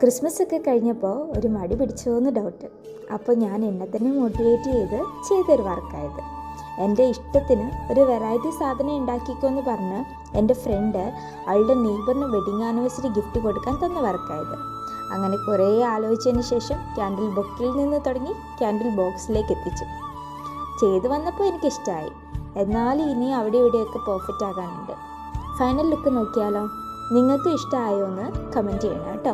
Christmas ഒക്കെ കഴിഞ്ഞപ്പോൾ ഒരു മടി പിടിച്ചോന്ന് ഡൗട്ട്. അപ്പോൾ ഞാൻ എന്നെ തന്നെ മോട്ടിവേറ്റ് ചെയ്തൊരു വർക്കായത്. എൻ്റെ ഇഷ്ടത്തിന് ഒരു വെറൈറ്റി സാധനം ഉണ്ടാക്കിക്കോന്ന് പറഞ്ഞ് എൻ്റെ ഫ്രണ്ട് അവളുടെ നെയ്ബറിന് വെഡിങ് ആനിവേഴ്സറി ഗിഫ്റ്റ് കൊടുക്കാൻ തന്ന വർക്കായത്. അങ്ങനെ കുറേ ആലോചിച്ചതിന് ശേഷം ക്യാൻഡിൽ ബൊക്കിൽ നിന്ന് തുടങ്ങി ക്യാൻഡിൽ ബോക്സിലേക്ക് എത്തിച്ചു. ചെയ്തു വന്നപ്പോൾ എനിക്കിഷ്ടമായി. എന്നാലും ഇനി അവിടെ ഇവിടെയൊക്കെ പെർഫെക്റ്റ് ആകാനുണ്ട്. ഫൈനൽ ലുക്ക് നോക്കിയാലോ? നിങ്ങൾക്കും ഇഷ്ടമായോ എന്ന് കമൻറ്റ് ചെയ്യണം കേട്ടോ.